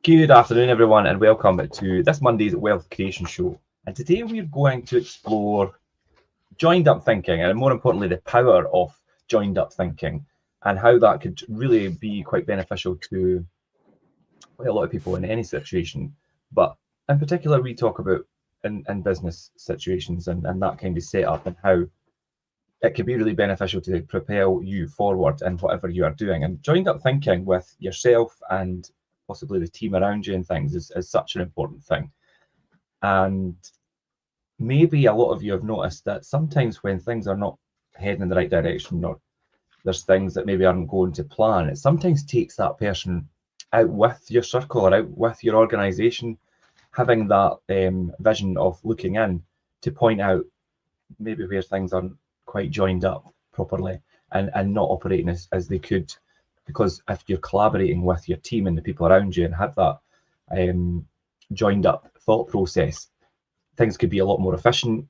Good afternoon, everyone, and welcome to this Monday's Wealth Creation Show. And today we're going to explore joined up thinking, and more importantly, the power of joined up thinking and how that could really be quite beneficial to a lot of people in any situation. But in particular, we talk about in business situations and that kind of setup and how it could be really beneficial to propel you forward in whatever you are doing. And joined up thinking with yourself and possibly the team around you and things is such an important thing. And maybe a lot of you have noticed that sometimes when things are not heading in the right direction, or there's things that maybe aren't going to plan, it sometimes takes that person out with your circle or out with your organization, having that vision of looking in to point out maybe where things aren't quite joined up properly and not operating as they could. Because if you're collaborating with your team and the people around you and have that joined up thought process, things could be a lot more efficient.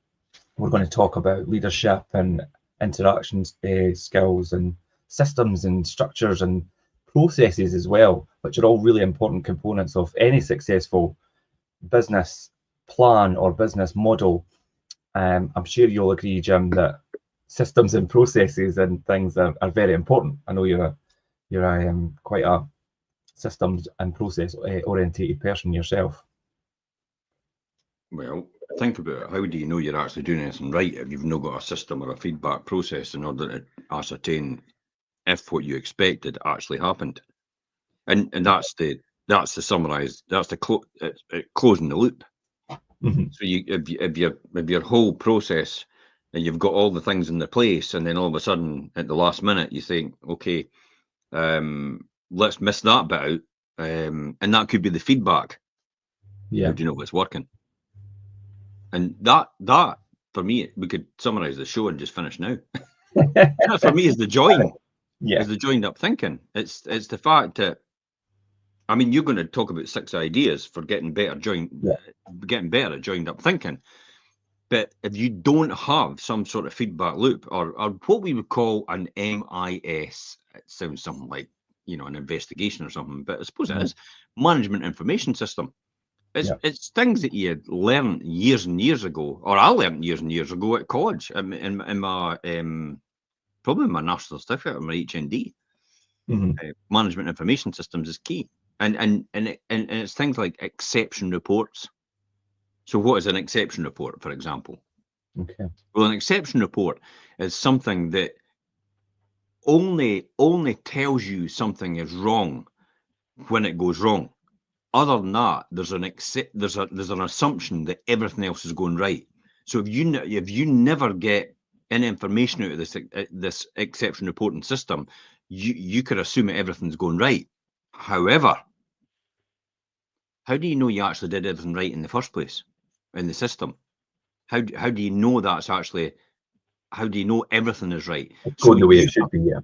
We're going to talk about leadership and interactions skills and systems and structures and processes as well, which are all really important components of any successful business plan or business model. I'm sure you'll agree, Jim, that systems and processes and things are very important. I know you're quite a systems and process orientated person yourself. Well, think about it. How do you know you're actually doing anything right if you've not got a system or a feedback process in order to ascertain if what you expected actually happened? And that's the summarize. That's the closing the loop. Mm-hmm. So if your whole process and you've got all the things in the place, and then all of a sudden at the last minute you think, okay, let's miss that bit out, and that could be the feedback. Yeah. How do you know what's working? And that for me, we could summarize the show and just finish now. That for me is the join. Yeah. Is the joined up thinking. It's the fact that, I mean, you're going to talk about 6 ideas for getting better at joined up thinking. But if you don't have some sort of feedback loop or what we would call an MIS, it sounds something like, an investigation or something, but I suppose it is management information system. It's things that you learned years and years ago, or I learned years and years ago at college in my probably my national certificate or my HND. Management information systems is key, and it's things like exception reports. So what is an exception report, for example? Okay. Well, an exception report is something that only tells you something is wrong when it goes wrong. Other than that, there's an assumption that everything else is going right. So if you never get any information out of this exception reporting system, you could assume that everything's going right. However, how do you know you actually did everything right in the first place in the system? How do you know that's actually? How do you know everything is right? It's going the way it should be. Yeah.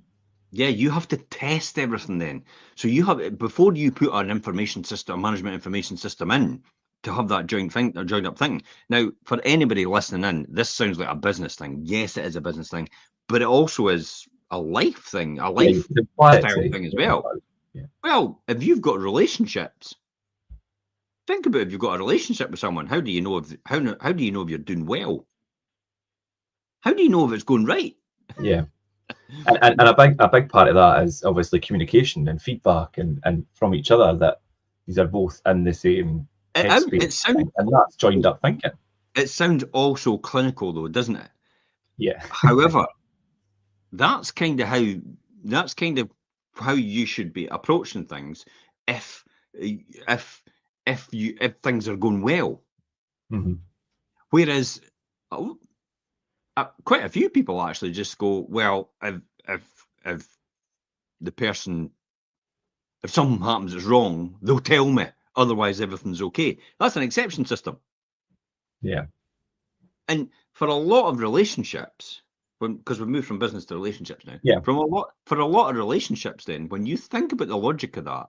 Yeah, you have to test everything then. So you have, before you put an information system, a management information system in to have that joined up thing. Now, for anybody listening in, this sounds like a business thing. Yes, it is a business thing, but it also is a life thing, a lifestyle thing as well. Yeah. Well, if you've got relationships, think about if you've got a relationship with someone. How do you know how do you know if you're doing well? How do you know if it's going right? Yeah. And a big part of that is obviously communication and feedback and from each other, that these are both in the same headspace, and that's joined up thinking. It sounds also clinical though, doesn't it? Yeah. However, that's kind of how you should be approaching things if things are going well. Mm-hmm. Whereas quite a few people actually just go, well, if the person, if something happens that's wrong, they'll tell me, otherwise everything's okay. That's an exception system. Yeah. And for a lot of relationships, because we've moved from business to relationships now, yeah, for a lot of relationships, then when you think about the logic of that,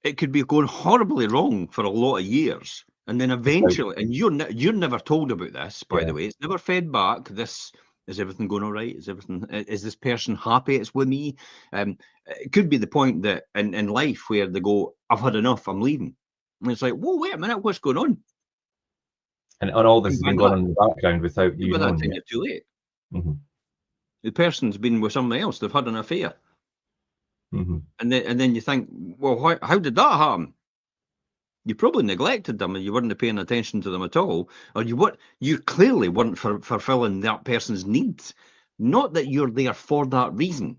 it could be going horribly wrong for a lot of years. And then eventually, and you're never told about this, by the way, it's never fed back. This Is everything going all right? Is this person happy it's with me? It could be the point that in life where they go, I've had enough, I'm leaving. And it's like, whoa, wait a minute, what's going on? And all this has been going on in the background without you By that knowing time, it. you're too late. Mm-hmm. The person's been with somebody else, they've had an affair. Mm-hmm. And then you think, well, how did that happen? You probably neglected them and you weren't paying attention to them at all, or you clearly weren't fulfilling that person's needs. Not that you're there for that reason.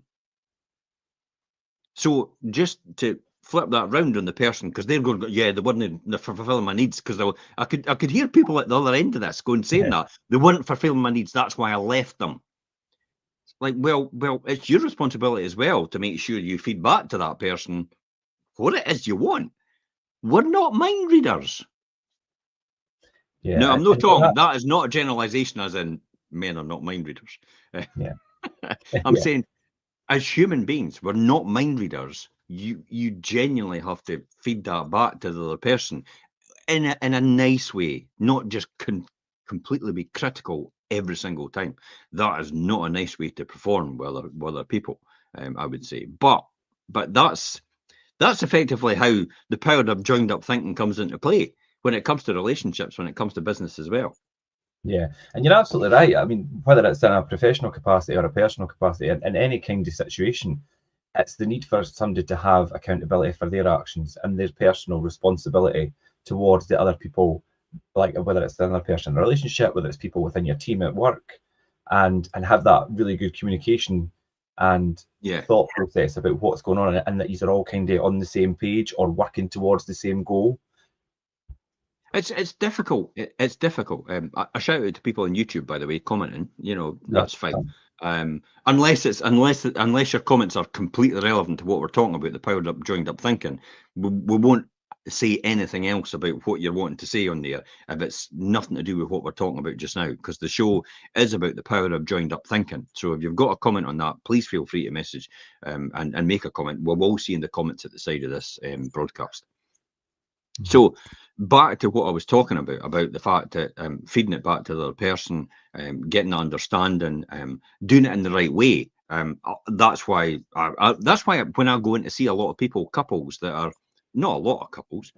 So just to flip that round on the person, because they're going, yeah, they weren't fulfilling my needs, because I could hear people at the other end of this saying that they weren't fulfilling my needs. That's why I left them. Like, well, it's your responsibility as well to make sure you feed back to that person what it is you want. We're not mind readers. Yeah, No, I'm not talking. That is not a generalization, as in men are not mind readers. Yeah. I'm saying, as human beings, we're not mind readers. You genuinely have to feed that back to the other person in a nice way, not just completely be critical every single time. That is not a nice way to perform with other people, I would say. But that's effectively how the power of joined up thinking comes into play when it comes to relationships, when it comes to business as well. Yeah, and you're absolutely right. I mean, whether it's in a professional capacity or a personal capacity, in any kind of situation, it's the need for somebody to have accountability for their actions and their personal responsibility towards the other people, like whether it's another person in a relationship, whether it's people within your team at work, and have that really good communication and thought process about what's going on, and that these are all kind of on the same page or working towards the same goal. It's difficult. It's difficult. I shout out to people on YouTube, by the way, commenting. That's fine. Unless your comments are completely relevant to what we're talking about, the powered up, joined up thinking, we won't say anything else about what you're wanting to say on there if it's nothing to do with what we're talking about just now, because the show is about the power of joined up thinking. So if you've got a comment on that, please feel free to message and make a comment. We'll all see in the comments at the side of this broadcast. So back to what I was talking about the fact that feeding it back to the other person, getting the understanding, doing it in the right way. That's why when I go in to see a lot of couples that are not a lot of couples,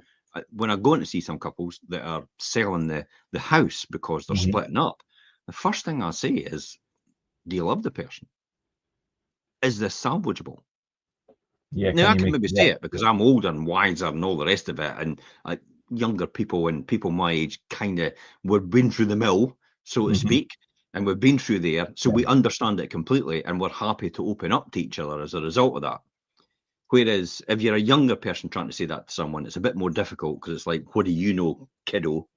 when I go in to see some couples that are selling the house because they're splitting up, the first thing I say is, do you love the person? Is this salvageable? Yeah, now I can maybe say it because I'm older and wiser and all the rest of it, and younger people and people my age we've been through the mill, so to speak, and we've been through there, so we understand it completely, and we're happy to open up to each other as a result of that. Whereas if you're a younger person trying to say that to someone, it's a bit more difficult because it's like, what do you know, kiddo?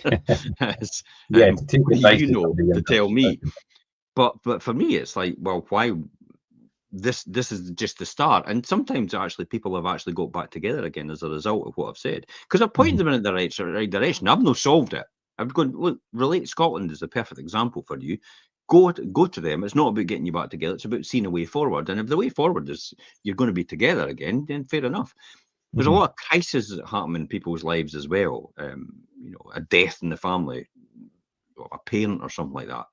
What do you know to tell me? But for me, it's like, well, why? This is just the start, and sometimes actually people have actually got back together again as a result of what I've said, because I've pointed them in the right direction. I've not solved it. I've gone, look, Relate Scotland is the perfect example for you. Go to them. It's not about getting you back together. It's about seeing a way forward. And if the way forward is you're going to be together again, then fair enough. There's a lot of crises that happen in people's lives as well. A death in the family, a parent or something like that,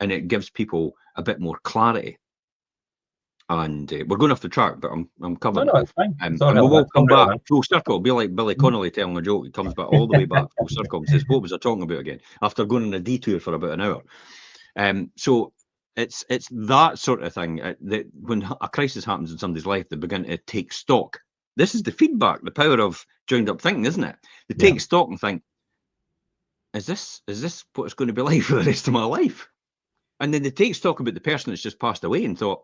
and it gives people a bit more clarity. And we're going off the track, but I'm covering it. It's fine. And we will come back full circle. It'll be like Billy Connolly telling a joke. He comes back all the way back full circle and says, what was I talking about again? After going on a detour for about an hour. So it's that sort of thing that when a crisis happens in somebody's life, they begin to take stock. This is the feedback, the power of joined up thinking, isn't it? They take stock and think, is this what it's going to be like for the rest of my life? And then they take stock about the person that's just passed away and thought,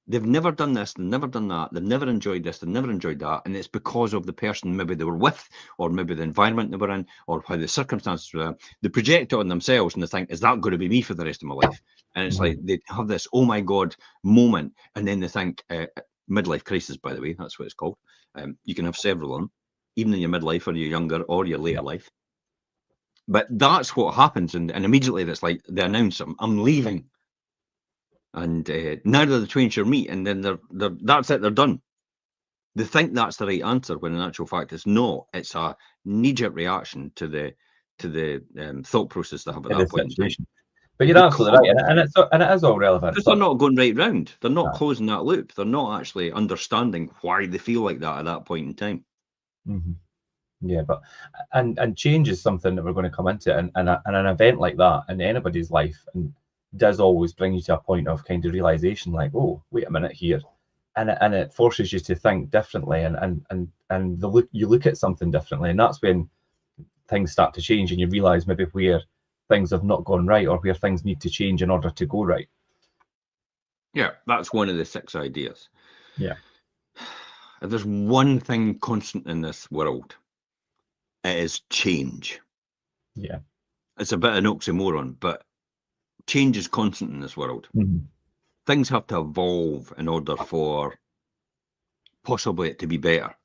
they've never done this, they've never done that, they've never enjoyed this, they've never enjoyed that, and it's because of the person maybe they were with, or maybe the environment they were in, or how the circumstances were. They project it on themselves and they think, is that going to be me for the rest of my life? And it's like they have this, oh my God, moment, and then they think, midlife crisis, by the way, that's what it's called. You can have several of them, even in your midlife or your younger or your later life. But that's what happens, and immediately that's like they announce, I'm leaving. And neither the twain shall meet, and then that's it, they're done. They think that's the right answer when in actual fact it's not. It's a knee-jerk reaction to the thought process they have at that point in time. But you're absolutely right, and it is all relevant. Because they're not going right round. They're not No. closing that loop. They're not actually understanding why they feel like that at that point in time. Mm-hmm. Yeah, but and change is something that we're going to come into, and an event like that in anybody's life, and does always bring you to a point of kind of realization, like, oh, wait a minute here, and it forces you to think differently, and you look at something differently, and that's when things start to change, and you realize maybe where things have not gone right or where things need to change in order to go right. Yeah, that's one of the 6 ideas. Yeah. If there's one thing constant in this world, it is change. Yeah. It's a bit of an oxymoron, but change is constant in this world. Mm-hmm. Things have to evolve in order for possibly it to be better.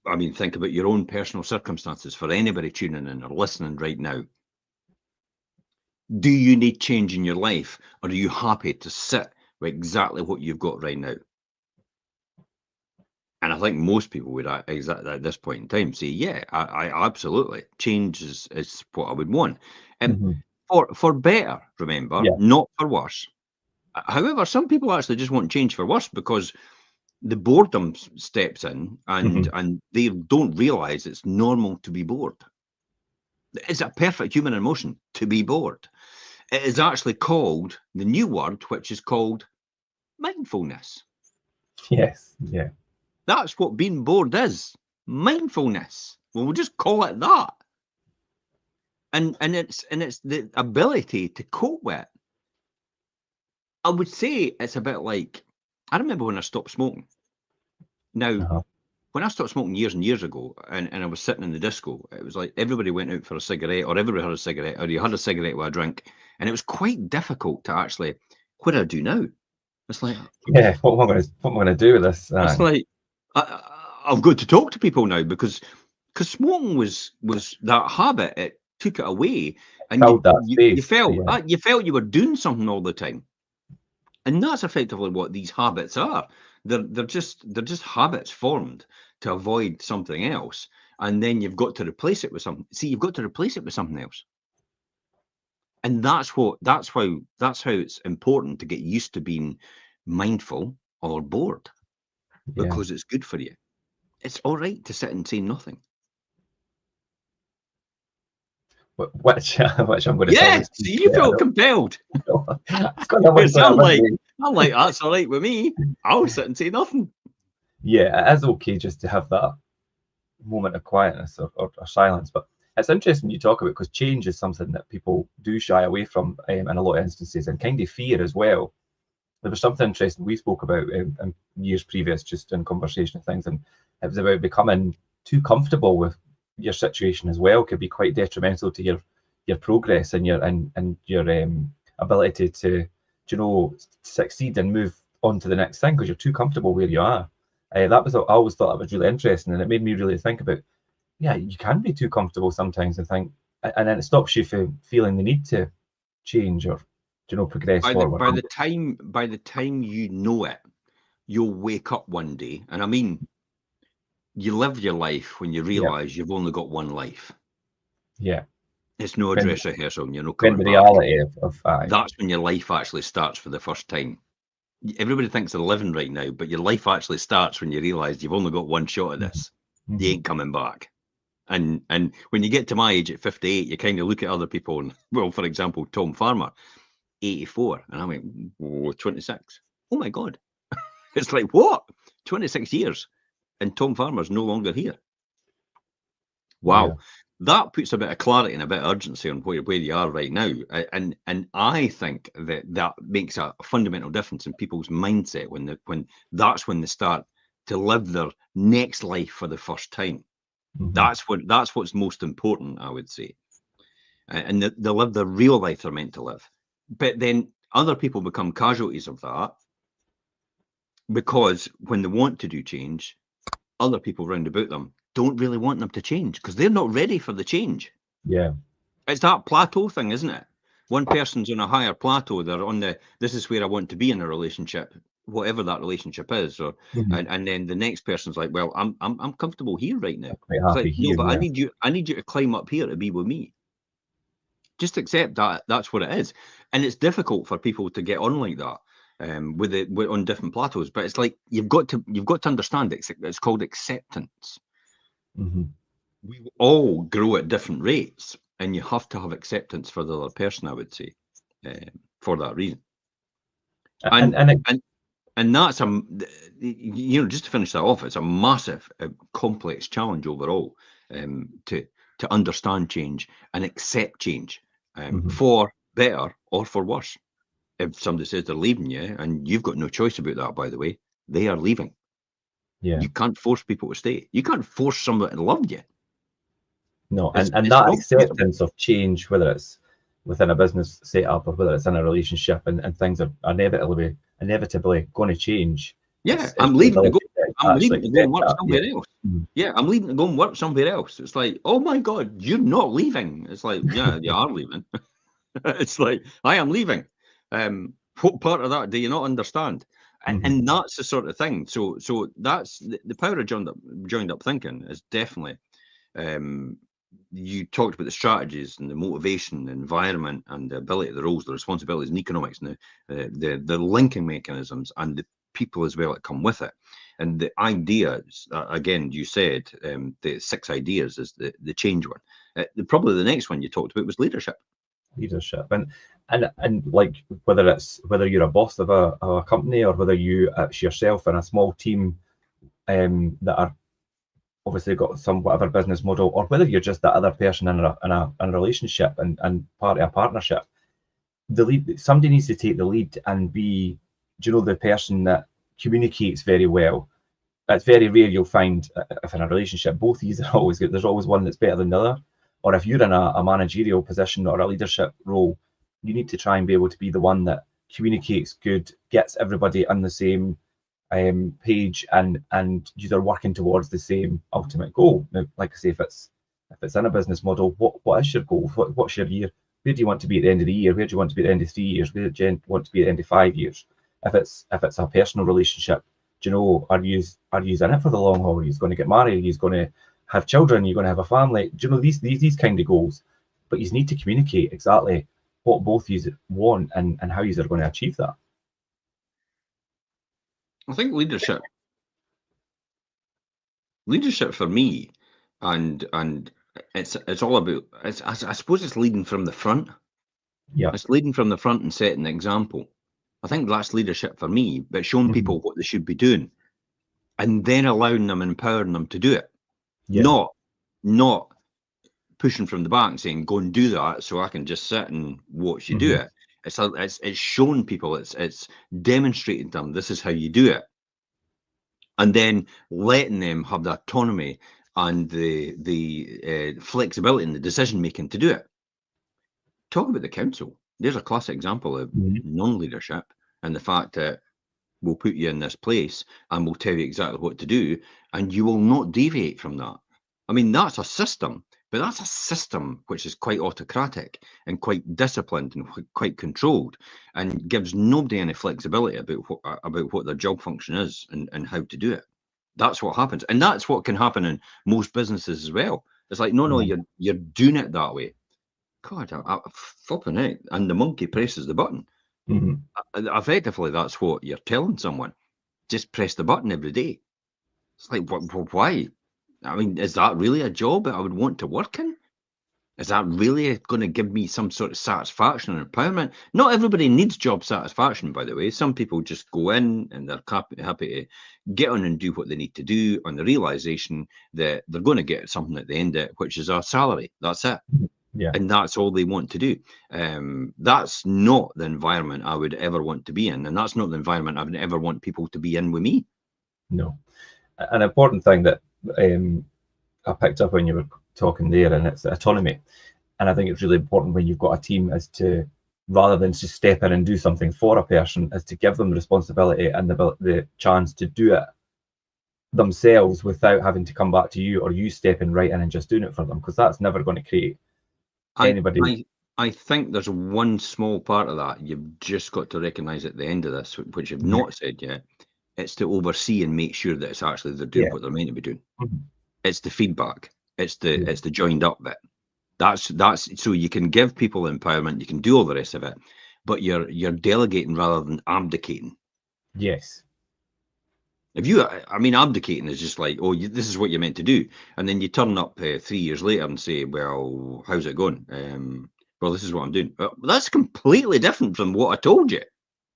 I mean, think about your own personal circumstances. For anybody tuning in or listening right now, do you need change in your life, or are you happy to sit with exactly what you've got right now? And I think most people would exactly at this point in time say, yeah, I absolutely, change is what I would want. And for better, remember, Yeah. not for worse. However, some people actually just want change for worse because the boredom steps in, and they don't realize it's normal to be bored. It's a perfect human emotion to be bored. It is actually called the new word, which is called mindfulness. Yes. Yeah. That's what being bored is. Mindfulness. Well, we'll just call it that. And it's the ability to cope with it. I would say it's a bit like, I remember when I stopped smoking. Now, when I stopped smoking years and years ago, and I was sitting in the disco, it was like everybody went out for a cigarette, or everybody had a cigarette, or you had a cigarette with a drink, and it was quite difficult to actually, what do I do now? It's like, yeah, what am I going to do with this? it's like I've got to talk to people now because smoking was that habit. It took it away, and Filled that you space. felt Yeah. you felt you were doing something all the time, and that's effectively what these habits are. They're just habits formed to avoid something else, and then you've got to replace it with something. See, you've got to replace it with something else. And that's how it's important to get used to being mindful or bored, because it's good for you. It's all right to sit and say nothing. Which I'm going to Yeah, say. so you feel compelled. It's I'm like, that's all right with me. I'll sit and say nothing. Yeah, it is okay just to have that moment of quietness or silence. But it's interesting you talk about, because change is something that people do shy away from in a lot of instances, and kind of fear as well. There was something interesting we spoke about in years previous, just in conversation and things, and it was about becoming too comfortable with your situation as well. Could be quite detrimental to your progress and your ability to succeed and move on to the next thing, because you're too comfortable where you are. I always thought that was really interesting, and it made me really think about, yeah, you can be too comfortable sometimes and think, and then it stops you from feeling the need to change or progress forward. By the time you know it, you'll wake up one day, and I mean, you live your life when you realise you've only got one life. Yeah. It's no dress rehearsal, and you're not When coming the back. reality of That's when your life actually starts for the first time. Everybody thinks they're living right now, but your life actually starts when you realise you've only got one shot at this. You ain't coming back. And when you get to my age at 58, you kind of look at other people, and, well, for example, Tom Farmer, 84, and I went, whoa, 26. Oh my God. It's like, what? 26 years, and Tom Farmer's no longer here. Wow. Yeah. That puts a bit of clarity and a bit of urgency on where you are right now. And I think that makes a fundamental difference in people's mindset when that's when they start to live their next life for the first time. That's what's most important, I would say. And they live the real life they're meant to live. But then other people become casualties of that, because when they want to do change, other people round about them don't really want them to change because they're not ready for the change. Yeah. It's that plateau thing, isn't it? One person's on a higher plateau. They're on this is where I want to be in a relationship, whatever that relationship is, or and then the next person's like, well, I'm comfortable here right now. Quite It's happy like, here. no, but Yeah. I need you to climb up here to be with me. Just accept that that's what it is. And it's difficult for people to get on like that on different plateaus. But it's like you've got to understand it. It's called acceptance. Mm-hmm. We all grow at different rates, and you have to have acceptance for the other person, I would say, for that reason. And that's just to finish that off, it's a massive, complex challenge overall to understand change and accept change for better or for worse. If somebody says they're leaving you, and you've got no choice about that, by the way, they are leaving. Yeah. You can't force people to stay. You can't force somebody to love you. No, and that acceptance of change, whether it's within a business setup or whether it's in a relationship, and things are inevitably going to change. Yeah, I'm leaving to go. I'm leaving to go and work somewhere else. Mm-hmm. Yeah, I'm leaving to go and work somewhere else. It's like, oh my God, you're not leaving. It's like, yeah, you are leaving. It's like, I am leaving. What part of that do you not understand? And that's the sort of thing. So that's the power of joined up thinking is definitely. You talked about the strategies and the motivation, the environment, and the ability, the roles, the responsibilities, and economics, and the linking mechanisms, and the people as well that come with it. And the ideas, again, you said the 6 ideas is the change one. Probably the next one you talked about was leadership. Leadership, and like whether you're a boss of a company or whether it's yourself in a small team that are obviously got some whatever business model, or whether you're just that other person in a relationship and part of a partnership, somebody needs to take the lead and be, the person that communicates very well. It's very rare you'll find if in a relationship both of these are always good. There's always one that's better than the other. Or if you're in a managerial position or a leadership role, you need to try and be able to be the one that communicates good, gets everybody on the same page, and you're working towards the same ultimate goal. Now, like I say, if it's in a business model, what is your goal? What's your year? Where do you want to be at the end of the year? Where do you want to be at the end of 3 years? Where do you want to be at the end of 5 years? If it's a personal relationship, are you in it for the long haul? Are you going to get married? Are you going to have children? You're going to have a family? These kind of goals? But you need to communicate exactly what both you want and how you are going to achieve that. I think leadership for me, and it's all about. I suppose it's leading from the front. Yeah, it's leading from the front and setting the example. I think that's leadership for me, but showing people what they should be doing, and then allowing them, empowering them to do it. Yeah. Not pushing from the back and saying, "Go and do that," so I can just sit and watch you do it. It's showing people. It's demonstrating them this is how you do it. And then letting them have the autonomy and the flexibility in the decision making to do it. Talk about the council. There's a classic example of non-leadership and the fact that we'll put you in this place and we'll tell you exactly what to do, and you will not deviate from that. I mean, that's a system, but that's a system which is quite autocratic and quite disciplined and quite controlled, and gives nobody any flexibility about what their job function is and how to do it. That's what happens, and that's what can happen in most businesses as well. It's like, no, you're doing it that way. God, I flipping it, and the monkey presses the button. Effectively, that's what you're telling someone. Just press the button every day. It's like, why? I mean, is that really a job that I would want to work in? Is that really going to give me some sort of satisfaction and empowerment? Not everybody needs job satisfaction, by the way. Some people just go in and they're happy to get on and do what they need to do on the realization that they're going to get something at the end of it, which is a salary. That's it. Yeah. And that's all they want to do. That's not the environment I would ever want to be in. And that's not the environment I would ever want people to be in with me. No. An important thing that I picked up when you were talking there, and it's autonomy. And I think it's really important when you've got a team, is to, rather than just step in and do something for a person, is to give them the responsibility and the chance to do it themselves without having to come back to you or you stepping right in and just doing it for them, because that's never going to create anybody. I think there's one small part of that you've just got to recognise at the end of this, which you've not said yet. It's to oversee and make sure that it's actually they're doing what they're meant to be doing. It's the feedback. It's the joined up bit. That's so you can give people empowerment, you can do all the rest of it, but you're delegating rather than abdicating. Yes. If you, I mean, abdicating is just like, oh, this is what you're meant to do, and then you turn up 3 years later and say, well, how's it going? Well, this is what I'm doing. Well, that's completely different from what I told you.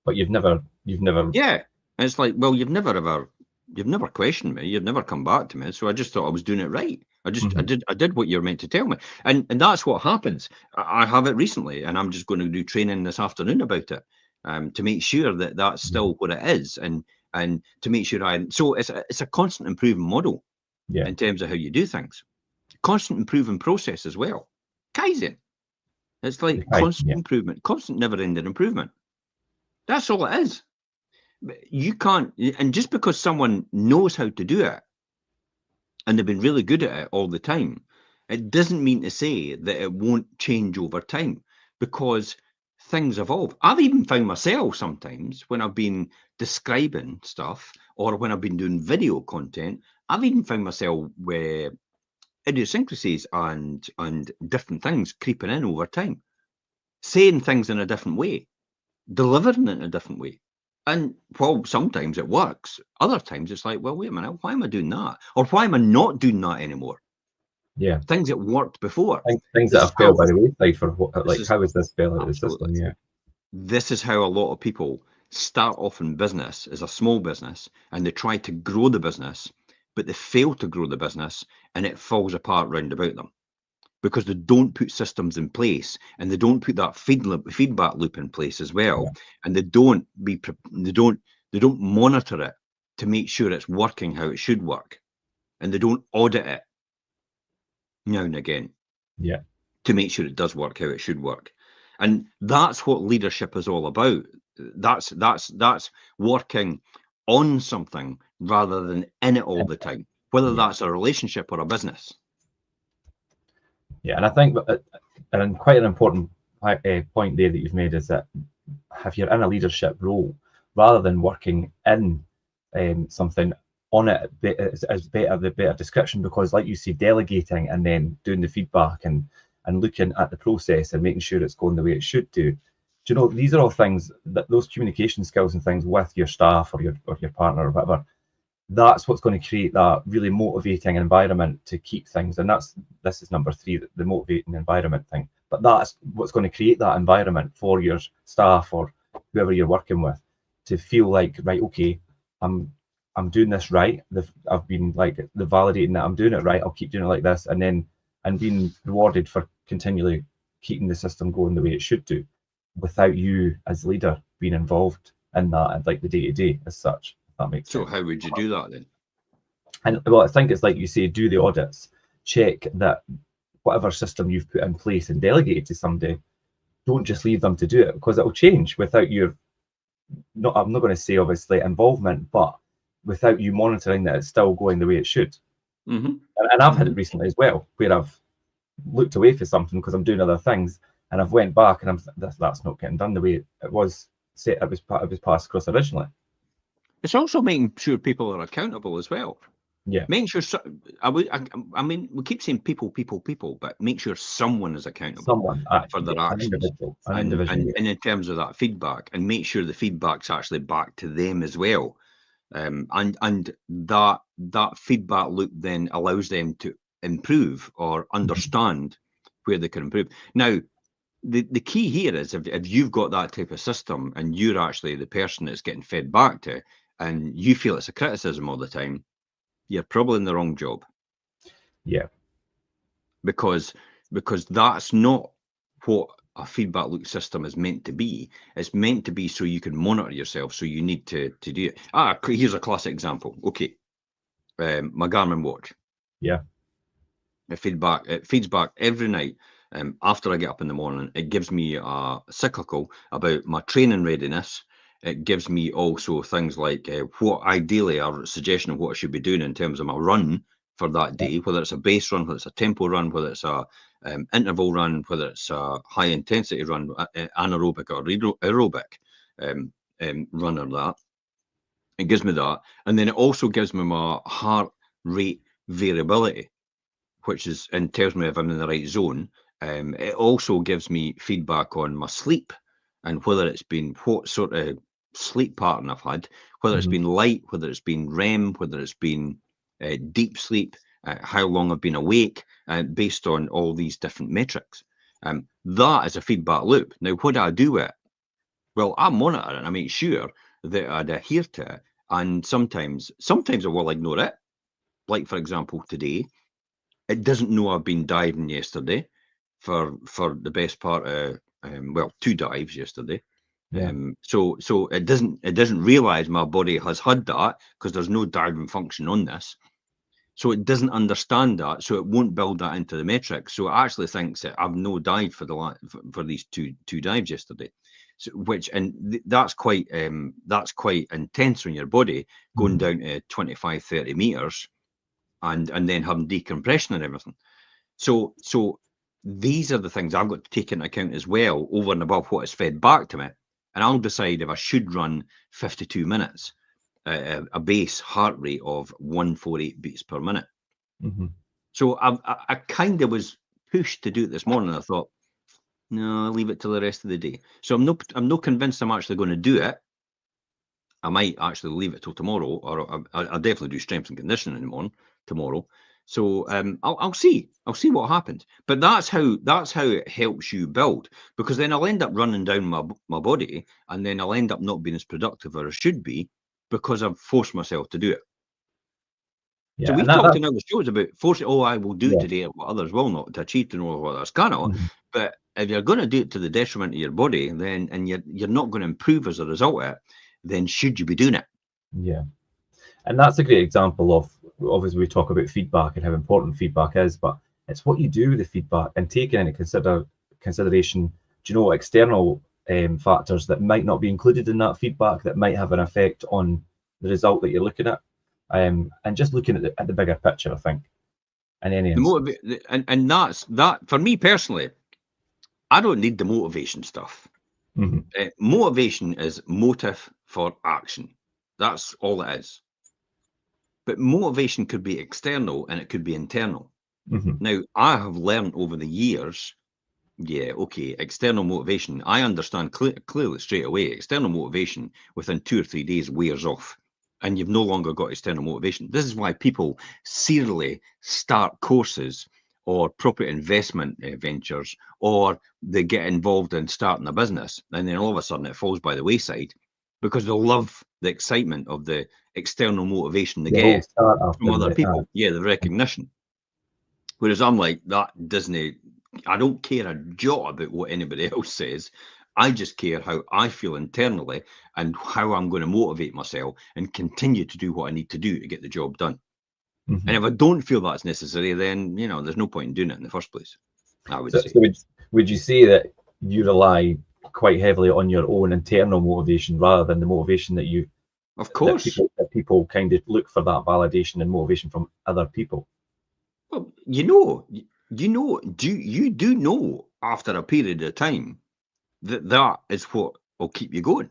But you've never. Yeah, and it's like, well, you've never questioned me. You've never come back to me. So I just thought I was doing it right. I did what you're meant to tell me, and that's what happens. I have it recently, and I'm just going to do training this afternoon about it, to make sure that that's still what it is, and to make sure so it's a constant improving model Yeah. in terms of how you do things, constant improving process as well. Kaizen, it's like constant improvement, constant never-ending improvement. That's all it is. You can't, and just because someone knows how to do it and they've been really good at it all the time, it doesn't mean to say that it won't change over time, because things evolve. I've even found myself sometimes when I've been describing stuff or when I've been doing video content, I've even found myself with idiosyncrasies and different things creeping in over time, saying things in a different way, delivering it in a different way. And while sometimes it works, other times it's like, well, wait a minute, why am I doing that? Or why am I not doing that anymore? Yeah. Things that worked before. Things that have failed by the wayside for what, like, how is this fail out of the system? Absolutely. Yeah. This is how a lot of people start off in business as a small business, and they try to grow the business, but they fail to grow the business and it falls apart round about them, because they don't put systems in place, and they don't put that feedback loop in place as well, Yeah. and they don't monitor it to make sure it's working how it should work, and they don't audit it now and again Yeah. to make sure it does work how it should work. And that's what leadership is all about. That's working on something rather than in it all the time, whether that's a relationship or a business. Yeah, and I think and quite an important point there that you've made is that if you're in a leadership role, rather than working in something on it, is better the better description, because, like you say, delegating and then doing the feedback and looking at the process and making sure it's going the way it should do. Do you know, these are all things that those communication skills and things with your staff or your partner or whatever, that's what's going to create that really motivating environment to keep things. And this is number 3, the motivating environment thing. But that's what's going to create that environment for your staff or whoever you're working with, to feel like, right, okay, I'm doing this right. I've been like the validating that I'm doing it right. I'll keep doing it like this, and being rewarded for continually keeping the system going the way it should do, without you as leader being involved in that and like the day to day as such. That makes sense. So how would you do that then? And well, I think it's like you say, do the audits, check that whatever system you've put in place and delegated to somebody, don't just leave them to do it, because it will change without your, I'm not going to say obviously involvement, but without you monitoring that it's still going the way it should. Mm-hmm. And I've had it recently as well, where I've looked away for something because I'm doing other things, and I've went back and that's not getting done the way it was set. It was passed across originally. It's also making sure people are accountable as well. Yeah. Making sure, I mean, we keep saying people, but make sure someone is accountable for their actions. An individual. And in terms of that feedback, and make sure the feedback's actually back to them as well. And that feedback loop then allows them to improve or understand where they can improve. Now, the key here is if you've got that type of system and you're actually the person that's getting fed back to, and you feel it's a criticism all the time, you're probably in the wrong job. Yeah. Because that's not what a feedback loop system is meant to be. It's meant to be so you can monitor yourself. So you need to do it. Here's a classic example. Okay. My Garmin watch. Yeah. It feeds back every night. After I get up in the morning, it gives me a cyclical about my training readiness. It gives me also things like what ideally a suggestion of what I should be doing in terms of my run for that day, whether it's a base run, whether it's a tempo run, whether it's a interval run, whether it's a high intensity run, anaerobic or aerobic run or that. It gives me that. And then it also gives me my heart rate variability, which is, and tells me if I'm in the right zone. It also gives me feedback on my sleep and whether it's been what sort of sleep pattern I've had, whether it's been light, whether it's been REM, whether it's been deep sleep, how long I've been awake, based on all these different metrics. That is a feedback loop. Now, what do I do with it? Well, I monitor it and I make sure that I adhere to it. And sometimes I will ignore it. Like, for example, today, it doesn't know I've been diving yesterday for the best part of, well, 2 dives yesterday. Yeah. So it doesn't realize my body has had that because there's no diving function on this. So it doesn't understand that, so it won't build that into the metrics. So it actually thinks that I've no dive for these two dives yesterday. So, that's quite intense on your body, going down to 25, 30 meters and then having decompression and everything. So these are the things I've got to take into account as well, over and above what is fed back to me. And I'll decide if I should run 52 minutes, a base heart rate of 148 beats per minute. So I kind of was pushed to do it this morning. I thought, no, I'll leave it till the rest of the day. So I'm not convinced I'm actually going to do it. I might actually leave it till tomorrow, or I'll definitely do strength and conditioning in the morning tomorrow. So I'll see what happens. But that's how it helps you build, because then I'll end up running down my body, and then I'll end up not being as productive as I should be because I've forced myself to do it. Yeah, so we've talked in other shows about forcing. Oh, I will do it today, what others will not, to achieve to know what others cannot. But if you're going to do it to the detriment of your body, then and you're not going to improve as a result of it, then should you be doing it? Yeah. And that's a great example of, obviously, we talk about feedback and how important feedback is, but it's what you do with the feedback and taking into consideration, external factors that might not be included in that feedback that might have an effect on the result that you're looking at, and just looking at the bigger picture, I think. And that's that for me personally. I don't need the motivation stuff. Motivation is motive for action. That's all it is. But motivation could be external and it could be internal. Now, I have learned over the years, external motivation, I understand clearly straight away. External motivation within 2 or 3 days wears off, and you've no longer got external motivation. This is why people serially start courses or property investment ventures, or they get involved in starting a business, and then all of a sudden it falls by the wayside because they love the excitement of the external motivation they get from other people. The recognition. Whereas I'm like, that doesn't, I don't care a jot about what anybody else says. I just care how I feel internally and how I'm going to motivate myself and continue to do what I need to do to get the job done. And if I don't feel that's necessary, then, there's no point in doing it in the first place, I would say. So would you say that you rely quite heavily on your own internal motivation rather than the motivation that you... Of course. That people kind of look for that validation and motivation from other people? Well, you do know after a period of time that is what will keep you going.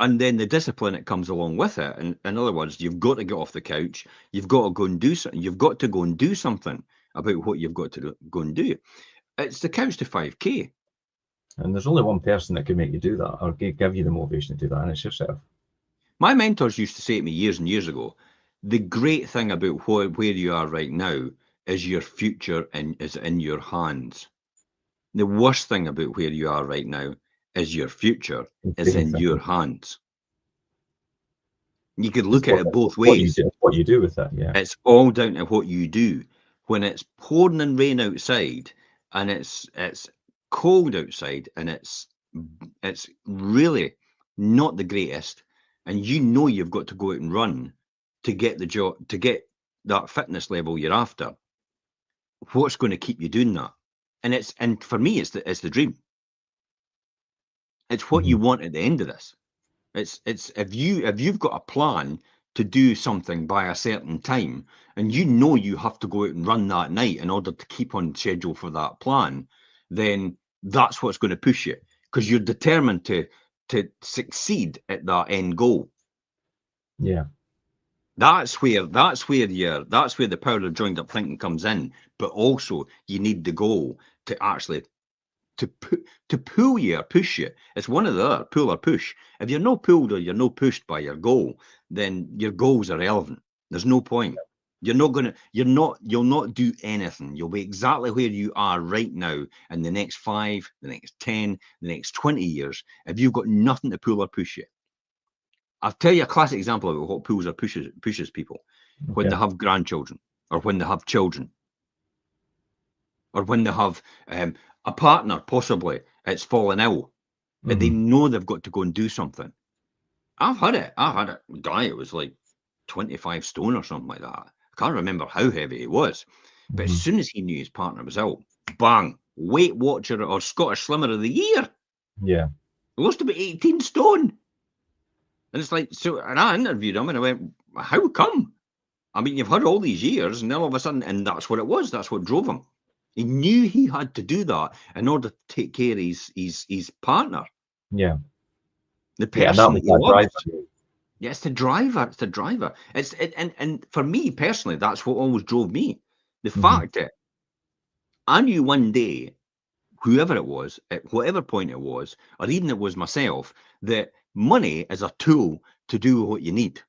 And then the discipline that comes along with it. And in other words, you've got to get off the couch. You've got to go and do something. You've got to go and do something about what you've got to go and do. It's the couch to 5K. And there's only one person that can make you do that or give you the motivation to do that, and it's yourself. My mentors used to say to me years and years ago, the great thing about where you are right now is your future is in your hands. The worst thing about where you are right now is your future is in your hands. You could look at it both ways. What you do with it, yeah. It's all down to what you do. When it's pouring and rain outside, and it's cold outside, and it's really not the greatest, and you've got to go out and run to get the job, to get that fitness level you're after. What's going to keep you doing that? And for me, it's the dream. It's what you want at the end of this. It's if you've got a plan to do something by a certain time, and you have to go out and run that night in order to keep on schedule for that plan, then that's what's going to push you, because you're determined to succeed at that end goal. Yeah. That's where the power of joined up thinking comes in. But also you need the goal to actually to pull you or push you. It's one or the other, pull or push. If you're not pulled or you're not pushed by your goal, then your goals are irrelevant. There's no point. You'll not do anything. You'll be exactly where you are right now in the next 5, the next 10, the next 20 years if you've got nothing to pull or push you. I'll tell you a classic example of what pulls or pushes people when they have grandchildren, or when they have children, or when they have a partner, possibly it's fallen ill, but they know they've got to go and do something. I've had it. A guy, it was like 25 stone or something like that. I can't remember how heavy he was, but as soon as he knew his partner was ill, bang, Weight Watcher or Scottish Slimmer of the Year. Yeah. He lost about 18 stone. And it's like, so, and I interviewed him and I went, how come? I mean, you've had all these years and then all of a sudden, and that's what it was. That's what drove him. He knew he had to do that in order to take care of his partner. Yeah. The person that he loves. Yeah, it's the driver. It's the driver. And for me personally, that's what always drove me. The fact that I knew one day, whoever it was, at whatever point it was, or even it was myself, that money is a tool to do what you need.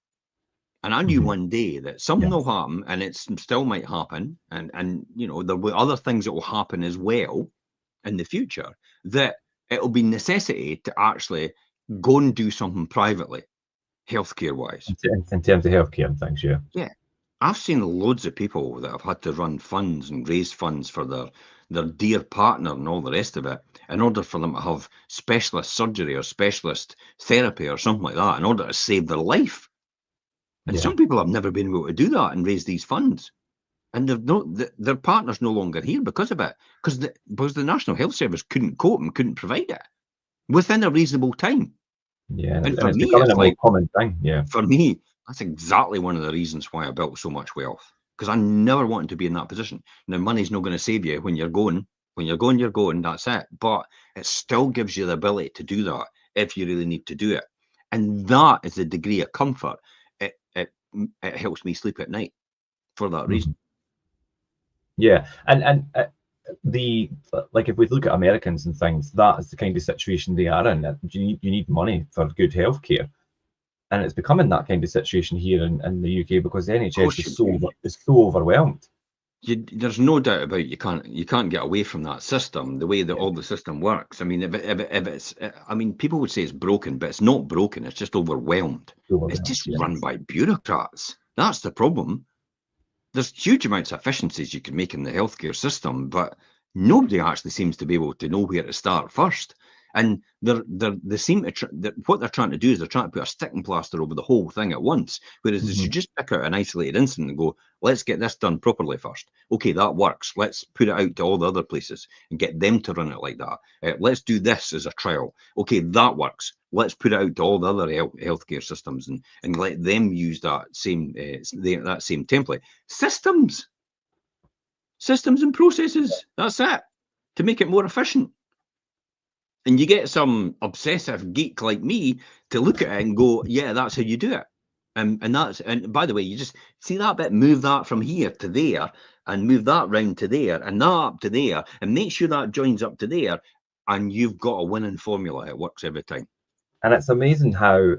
And I knew one day that something will happen, and it still might happen, and you know, there will be other things that will happen as well in the future, that it'll be necessity to actually go and do something privately, healthcare wise. In terms of healthcare and things, yeah. Yeah. I've seen loads of people that have had to run funds and raise funds for their dear partner and all the rest of it in order for them to have specialist surgery or specialist therapy or something like that in order to save their life. And some people have never been able to do that and raise these funds. And their partner's no longer here because of it. Because the National Health Service couldn't cope and couldn't provide it within a reasonable time. Yeah, and for it's me, becoming it's a more like, common thing. Yeah. For me, that's exactly one of the reasons why I built so much wealth. Because I never wanted to be in that position. Now, money's not going to save you when you're going. When you're going, you're going. That's it. But it still gives you the ability to do that if you really need to do it. And that is the degree of comfort. It helps me sleep at night for that reason. Yeah, and like if we look at Americans and things, that is the kind of situation they are in. You need money for good healthcare, and it's becoming that kind of situation here in the UK because the NHS is so overwhelmed. There's no doubt about you can't get away from that system, the way that all the system works. I mean, if it's, I mean, people would say it's broken, but it's not broken. It's just overwhelmed. It's just run by bureaucrats. That's the problem. There's huge amounts of efficiencies you can make in the healthcare system, but nobody actually seems to be able to know where to start first. And they seem to what they're trying to do is they're trying to put a sticking plaster over the whole thing at once. Whereas they should just pick out an isolated incident and go, let's get this done properly first. Okay, that works. Let's put it out to all the other places and get them to run it like that. Let's do this as a trial. Okay, that works. Let's put it out to all the other healthcare systems and let them use that same template. Systems and processes. That's it. To make it more efficient. And you get some obsessive geek like me to look at it and go, yeah, that's how you do it. And by the way, you just see that bit, move that from here to there and move that round to there and that up to there and make sure that joins up to there. And you've got a winning formula. It works every time. And it's amazing how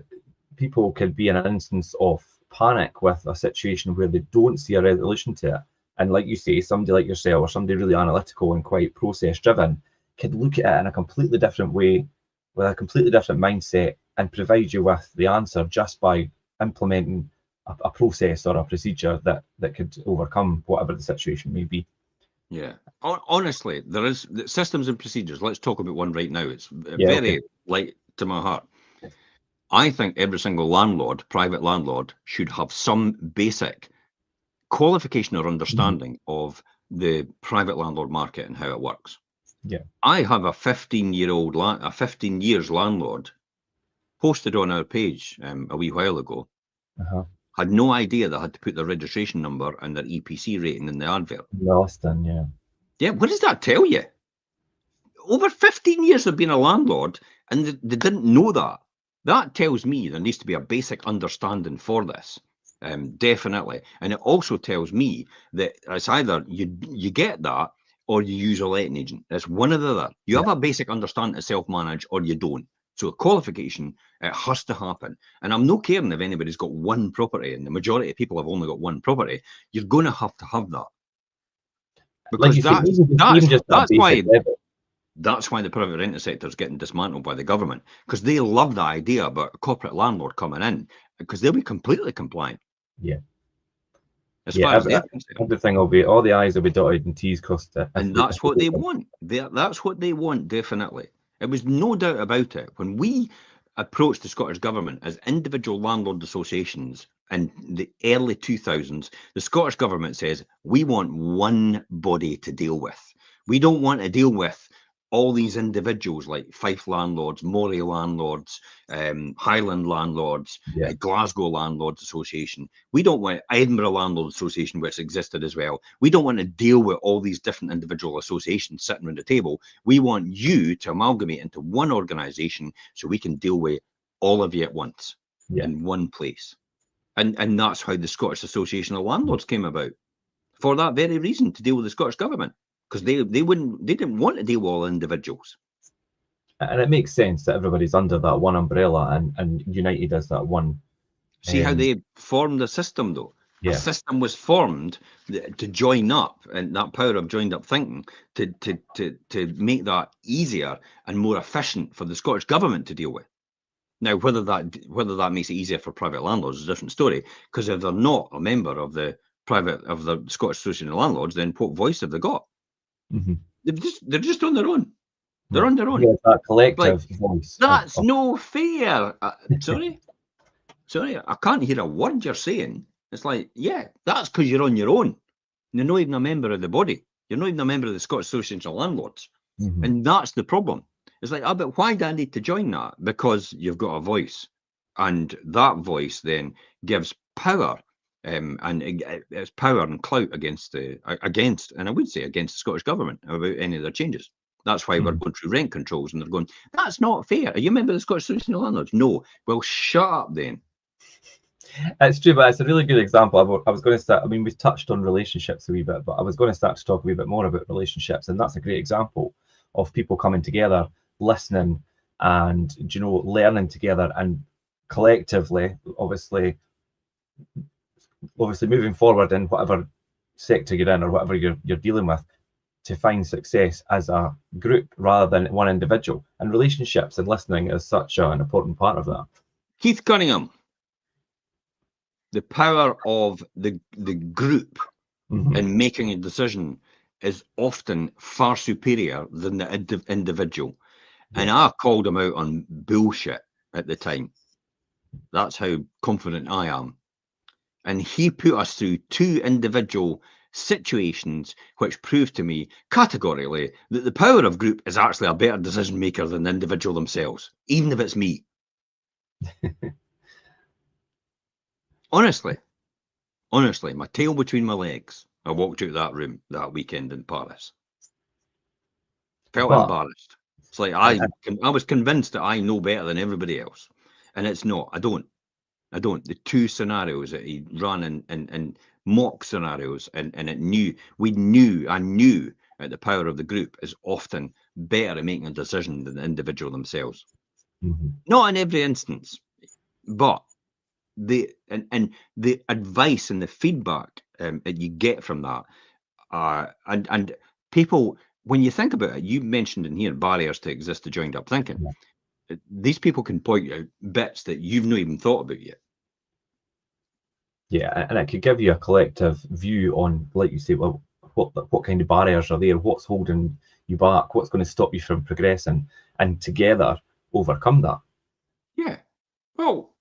people could be in an instance of panic with a situation where they don't see a resolution to it. And like you say, somebody like yourself or somebody really analytical and quite process driven could look at it in a completely different way, with a completely different mindset, and provide you with the answer just by implementing a process or a procedure that could overcome whatever the situation may be. Yeah, honestly, there is systems and procedures. Let's talk about one right now. It's very light to my heart. I think every single landlord, private landlord, should have some basic qualification or understanding of the private landlord market and how it works. Yeah, I have a 15 years landlord posted on our page a wee while ago. Had no idea they had to put their registration number and their EPC rating in the advert. Austin, yeah. Yeah, what does that tell you? Over 15 years of being a landlord and they didn't know that. That tells me there needs to be a basic understanding for this. Definitely. And it also tells me that it's either you get that, or you use a letting agent. It's one or the other. You have a basic understanding to self-manage or you don't. So a qualification, it has to happen. And I'm not caring if anybody's got one property, and the majority of people have only got one property. You're going to have that. Because like you say, even just that basic level. That's why the private rental sector is getting dismantled by the government, because they love the idea about a corporate landlord coming in, because they'll be completely compliant. Yeah. As far as they're concerned. Everything will be, all the I's will be dotted and T's crossed. And that's what they want. That's what they want, definitely. It was no doubt about it. When we approached the Scottish Government as individual landlord associations in the early 2000s, the Scottish Government says, we want one body to deal with. We don't want to deal with all these individuals like Fife landlords, Moray landlords, Highland landlords, Glasgow Landlords Association. We don't want Edinburgh Landlords Association, which existed as well. We don't want to deal with all these different individual associations sitting around the table. We want you to amalgamate into one organisation so we can deal with all of you at once in one place. And that's how the Scottish Association of Landlords came about, for that very reason, to deal with the Scottish Government. Because they didn't want to deal with all individuals. And it makes sense that everybody's under that one umbrella and united as that one. See how they formed the system, though? Yeah. The system was formed to join up, and that power of joined up thinking to make that easier and more efficient for the Scottish Government to deal with. Now, whether that makes it easier for private landlords is a different story, because if they're not a member of the Scottish Association of Landlords, then what voice have they got? Mm-hmm. They're just on their own. They're on their own. Yeah, that collective voice. That's no fair. Sorry, I can't hear a word you're saying. It's like, yeah, that's because you're on your own. You're not even a member of the body. You're not even a member of the Scottish Association of Landlords. Mm-hmm. And that's the problem. It's like, but why do I need to join that? Because you've got a voice. And that voice then gives power. And it's power and clout against, and I would say against the Scottish Government about any of their changes. That's why we're going through rent controls, and they're going, that's not fair. Are you a member of the Scottish Association of Landlords? No. Well, shut up then. It's true, but it's a really good example. I was going to start, I mean, we've touched on relationships a wee bit, but I was going to start to talk a wee bit more about relationships, and that's a great example of people coming together, listening, and, learning together, and collectively, obviously moving forward in whatever sector you're in or whatever you're dealing with, to find success as a group rather than one individual. And relationships and listening is such an important part of that. Keith Cunningham, the power of the group in making a decision is often far superior than the individual. And I called him out on bullshit at the time. That's how confident I am. And he put us through two individual situations which proved to me categorically that the power of group is actually a better decision maker than the individual themselves, even if it's me. Honestly, my tail between my legs, I walked out of that room that weekend in Paris. Felt embarrassed. It's like I was convinced that I know better than everybody else. And it's not. I don't. The two scenarios that he ran in mock scenarios, and I knew that the power of the group is often better at making a decision than the individual themselves. Mm-hmm. Not in every instance, but the advice and the feedback that you get from that, and people, when you think about it, you mentioned in here barriers to exist to joined up thinking. Yeah. These people can point out bits that you've not even thought about yet. Yeah, and it could give you a collective view on, like you say, well, what kind of barriers are there? What's holding you back? What's going to stop you from progressing? And together overcome that. Yeah. Well,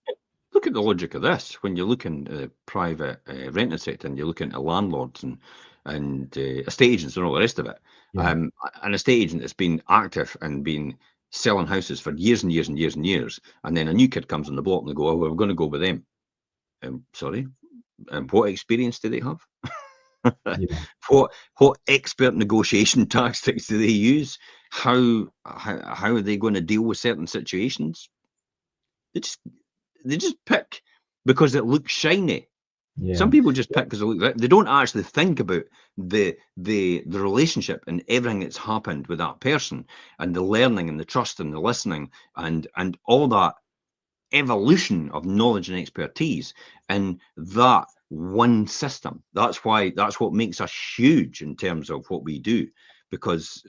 look at the logic of this. When you're looking at the private rental sector and you're looking at landlords and estate agents and all the rest of it, an estate agent that's been active and been selling houses for years and years and years and years, and then a new kid comes on the block and they go, oh, we're going to go with them. Sorry, what experience do they have? What expert negotiation tactics do they use? How are they going to deal with certain situations? They just pick because it looks shiny. Yeah. Some people just pick because they don't actually think about the relationship and everything that's happened with that person, and the learning and the trust and the listening and all that evolution of knowledge and expertise in that one system. That's what makes us huge in terms of what we do, because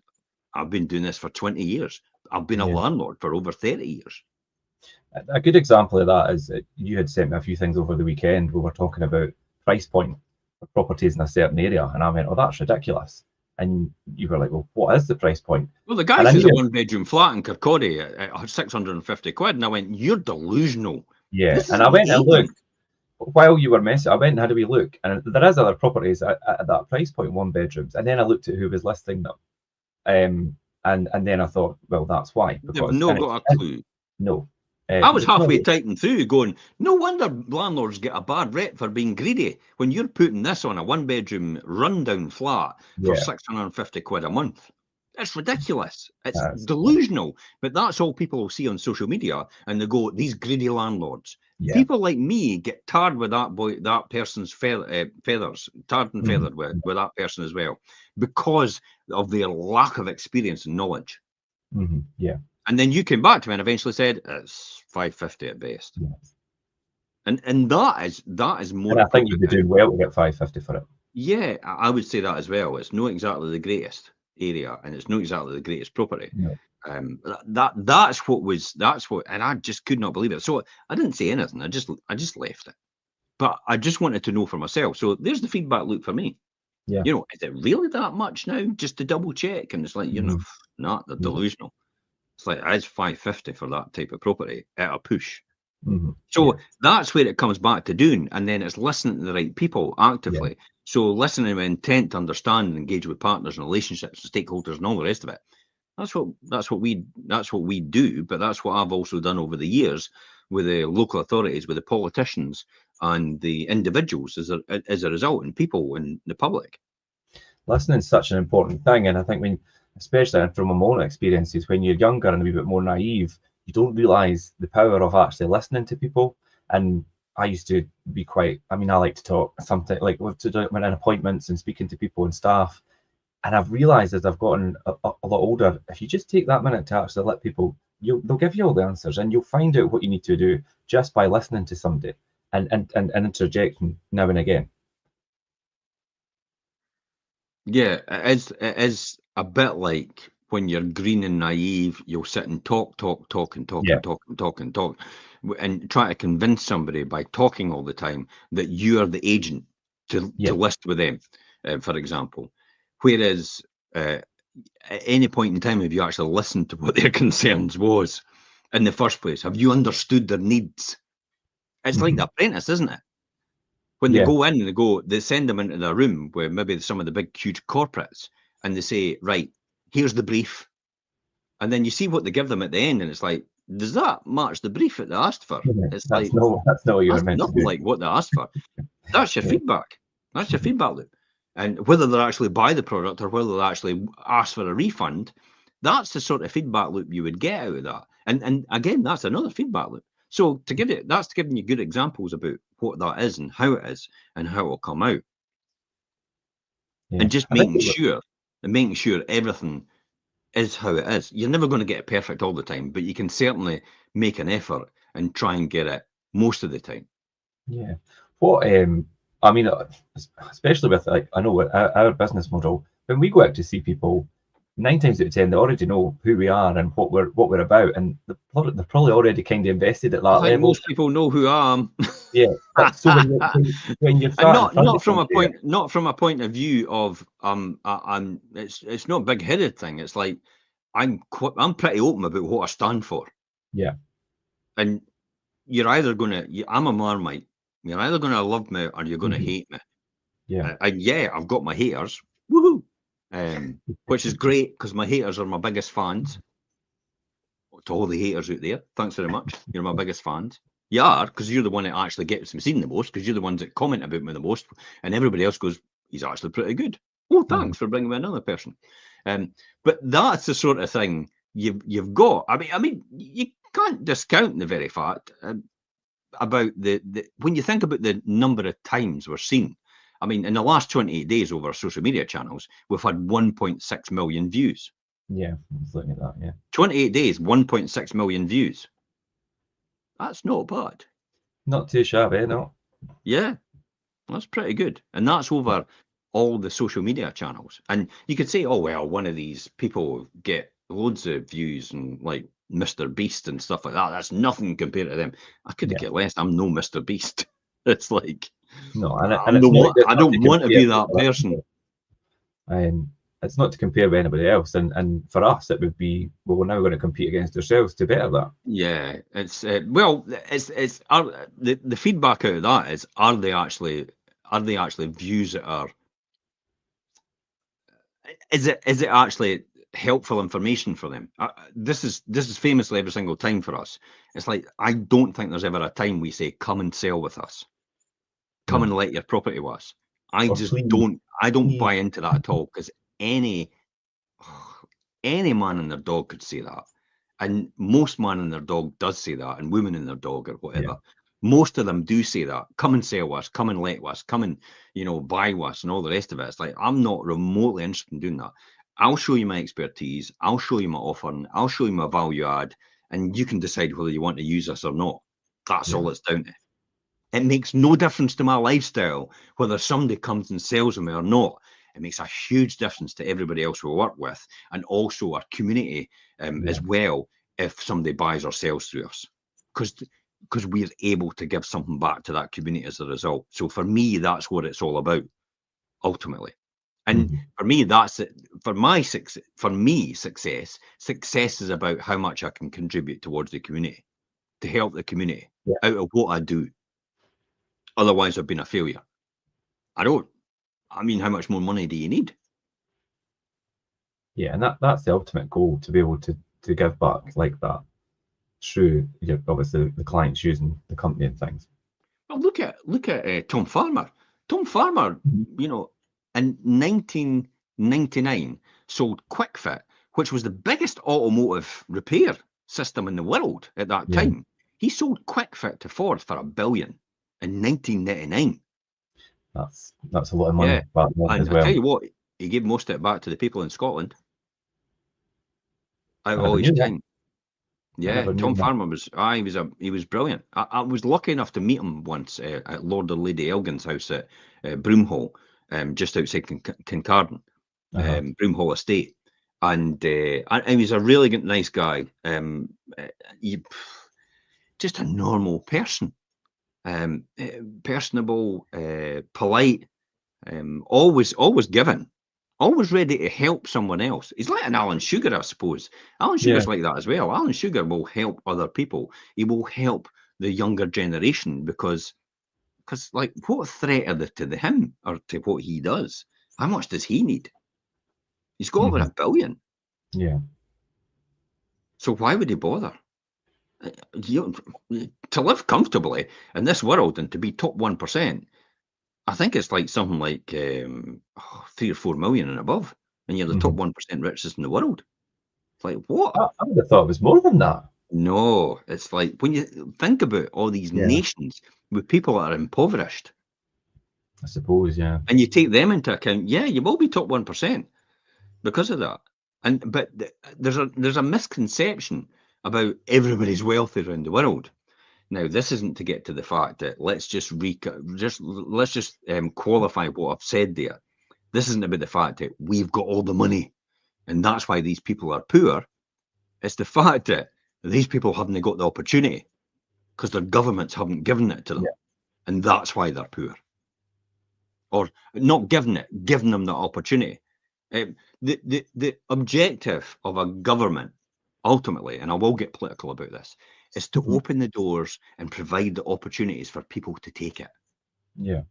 I've been doing this for 20 years. I've been a landlord for over 30 years. A good example of that is that you had sent me a few things over the weekend. We were talking about price point for properties in a certain area, and I went, "Oh, that's ridiculous." And you were like, "Well, what is the price point?" Well, the guy says a one-bedroom flat in Kirkcaldy at 650 quid, and I went, "You're delusional." Yeah, This is and I went and amazing. looked while you were messing. I went and had a wee look, and there is other properties at that price point, 1 bedrooms. And then I looked at who was listing them, and then I thought, well, that's why. They've Because not got a clue. no, I was there's no halfway way. typing through going, no wonder landlords get a bad rep for being greedy when you're putting this on a one-bedroom rundown flat for Yeah, 650 quid a month. It's ridiculous. It's that's, delusional. But that's all people will see on social media, and they go, these greedy landlords. yeah. People like me get tarred with that person's feathers, tarred and feathered with that person as well, because of their lack of experience and knowledge. Yeah. And then you came back to me and eventually said it's 550 at best. Yes. And that is more. And I think you'd be doing well to get 550 for it. Yeah, I would say that as well. It's not exactly the greatest area, and it's not exactly the greatest property. No. That's what, and I just could not believe it. So I didn't say anything. I just left it. But I just wanted to know for myself. So there's the feedback loop for me. Yeah. You know, is it really that much now? Just to double check, and it's like not the delusional. It's like it's 550 for that type of property at a push. So that's where it comes back to doing, and then it's listening to the right people actively. So listening with intent to understand and engage with partners and relationships, and stakeholders, and all the rest of it. That's what we do. But that's what I've also done over the years with the local authorities, with the politicians, and the individuals as a result, and people in the public. Listening is such an important thing, and I think especially from my own experiences, when you're younger and a wee bit more naive, you don't realise the power of actually listening to people. And I used to be I like to talk something like when in appointments and speaking to people and staff. And I've realised as I've gotten a lot older, if you just take that minute to actually let people, they'll give you all the answers, and you'll find out what you need to do just by listening to somebody and interjecting now and again. Yeah, it is a bit like when you're green and naive, you'll sit and talk, and try to convince somebody by talking all the time that you are the agent to list with them, for example. Whereas at any point in time, have you actually listened to what their concerns was in the first place? Have you understood their needs? It's like The Apprentice, isn't it? When they go in and they send them into their room where maybe some of the big, huge corporates, and they say, right, here's the brief. And then you see what they give them at the end, and it's like, does that match the brief that they asked for? It's that's not what you were meant to do. Nothing like what they asked for. That's your feedback. That's your feedback loop. And whether they actually buy the product or whether they actually ask for a refund, that's the sort of feedback loop you would get out of that. And again, that's another feedback loop. So that's giving you good examples about what that is and how it is and how it will come out. And just making sure everything is how it is. You're never going to get it perfect all the time, but you can certainly make an effort and try and get it most of the time. Yeah. What especially with I know our business model, when we go out to see people, 9 times out of 10 they already know who we are and what we're about, and they're probably already kind of invested at that level. Most people know who I am. Yeah. So when you're not from a point of view of it's not a big-headed thing. It's like I'm pretty open about what I stand for. Yeah. And you're either I'm a Marmite. You're either going to love me or you're going to hate me. Yeah. And I've got my haters. Woohoo! Which is great because my haters are my biggest fans. To all the haters out there, thanks very much. You're my biggest fans. You are, because you're the one that actually gets me seen the most, because you're the ones that comment about me the most, and everybody else goes, he's actually pretty good. Oh, thanks for bringing me another person. But that's the sort of thing you've got. I mean, you can't discount the very fact about the when you think about the number of times we're seen. I mean, in the last 28 days over our social media channels, we've had 1.6 million views. Yeah, I was looking at that. Yeah, 28 days, 1.6 million views. That's not bad. not too shabby, no. Yeah, that's pretty good. And that's over all the social media channels. And you could say, oh, well, one of these people get loads of views and like Mr. Beast and stuff like that. That's nothing compared to them. I could Yeah. get less. I'm no Mr. Beast. It's like, No, and I it's not. I don't want to be that person. It's not to compare with anybody else, and for us, it would be, well, we're now going to compete against ourselves to better that. Yeah, it's well, it's the feedback out of that is, are they actually views that are, is it actually helpful information for them? This is famously every single time for us. It's like, I don't think there's ever a time we say, come and sell with us, come No. and let your property with us. I Or just please, don't buy into that at all, because any man and their dog could say that. And most man and their dog does say that, and women and their dog or whatever. Yeah. Most of them do say that. Come and sell us, come and let us, come and, buy us and all the rest of it. It's like, I'm not remotely interested in doing that. I'll show you my expertise. I'll show you my offering. I'll show you my value add, and you can decide whether you want to use us or not. That's all it's down to. It makes no difference to my lifestyle whether somebody comes and sells with me or not. It makes a huge difference to everybody else we work with, and also our community as well, if somebody buys or sells through us, because we're able to give something back to that community as a result. So for me, that's what it's all about, ultimately. And for me, that's it. For me, success is about how much I can contribute towards the community, to help the community out of what I do. Otherwise, I've been a failure. I mean, how much more money do you need? Yeah, and that's the ultimate goal, to be able to give back like that through, obviously the clients using the company and things. Well, look at Tom Farmer. Tom Farmer, in 1999 sold QuickFit, which was the biggest automotive repair system in the world at that time. He sold QuickFit to Ford for $1 billion in 1999. That's a lot of money back then as And I well. tell you what, he gave most of it back to the people in Scotland out of all his time. Yeah, Tom Farmer was he was brilliant. I was lucky enough to meet him once at Lord or Lady Elgin's house at Broomhall, just outside Kincardine, Broomhall Estate, and he was a really good, nice guy. Just a normal person, personable, polite, always giving. Always ready to help someone else. He's like an Alan Sugar, I suppose. Alan Sugar's like that as well. Alan Sugar will help other people. He will help the younger generation because like, what threat are they to him or to what he does? How much does he need? He's got over $1 billion. Yeah. So why would he bother? To live comfortably in this world and to be top 1%, I think it's like something like 3 or 4 million and above, and you're the top 1% richest in the world. It's like, what? I would have thought it was more than that. No, it's like, when you think about all these nations with people that are impoverished, I suppose, and you take them into account, you will be top 1% because of that. But there's a misconception about everybody's wealthy around the world. Now, this isn't to get to the fact that let's just qualify what I've said there. This isn't about the fact that we've got all the money and that's why these people are poor. It's the fact that these people haven't got the opportunity because their governments haven't given it to them, and that's why they're poor. Or not given them the opportunity. The objective of a government, ultimately, and I will get political about this, is to open the doors and provide the opportunities for people to take it. Yeah.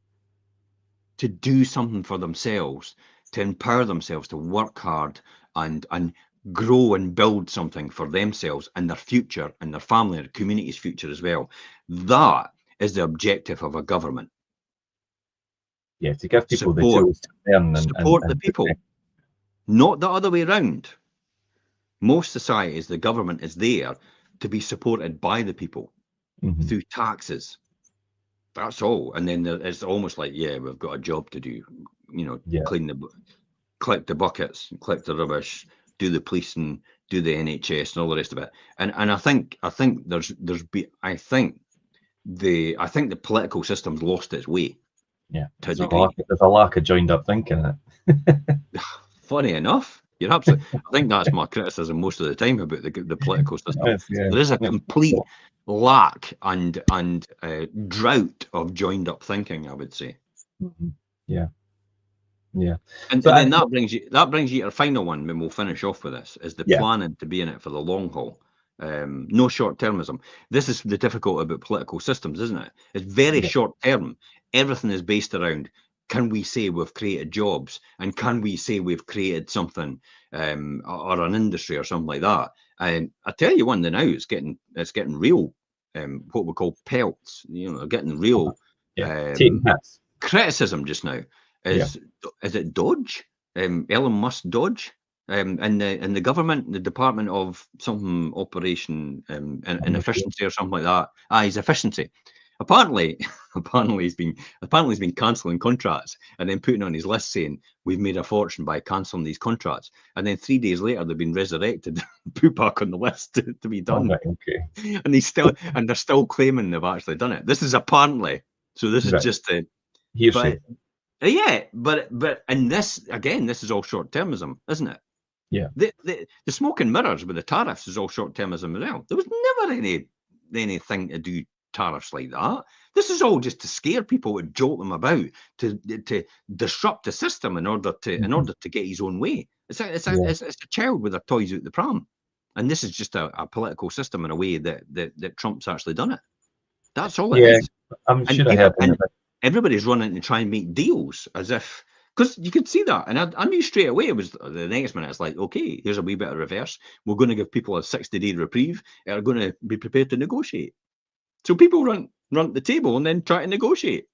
To do something for themselves, to empower themselves to work hard and grow and build something for themselves and their future and their family and community's future as well. That is the objective of a government. Yeah, to give people the tools to learn and support the people, not the other way around. Most societies, the government is there to be supported by the people. through taxes. That's all. And then it's almost like, yeah, we've got a job to do. You know, collect the buckets, collect the rubbish, do the policing, do the NHS, and all the rest of it. And I think the political system's lost its way. Yeah, To a there's degree. a lack of joined up thinking in it. Funny enough, you're absolutely. I think that's my criticism most of the time about the political system. Yes, yeah. There is a complete lack and drought of joined up thinking, I would say. Yeah, yeah. And So then that brings you to our final one, and we'll finish off with this, is the planning to be in it for the long haul. No short-termism. This is the difficult about political systems, isn't it? It's very short-term. Everything is based around, can we say we've created jobs, and can we say we've created something, or an industry or something like that? And I tell you one, now it's getting real. What we call pelts. You know, getting real criticism just now. Is it Dodge? Elon Musk Dodge? In the government, the Department of something operation and efficiency or something like that. His efficiency. Apparently he's been cancelling contracts and then putting on his list saying we've made a fortune by cancelling these contracts. And then 3 days later they've been resurrected, put back on the list to be done. And they're still claiming they've actually done it. This is apparently. So this is just a hearsay. But and this again, this is all short-termism, isn't it? Yeah. The smoke and mirrors with the tariffs is all short-termism as well. There was never anything to do tariffs like that. This is all just to scare people, to jolt them about, to disrupt the system in order to get his own way. It's a child with their toys out the pram, and this is just a political system in a way that Trump's actually done it. That's all it is. I'm sure I have. Everybody's running to try and make deals as if, because you could see that. And I knew straight away it was the next minute. It's like, okay, here's a wee bit of reverse. We're going to give people a 60-day reprieve. They're going to be prepared to negotiate. So people run the table and then try to negotiate.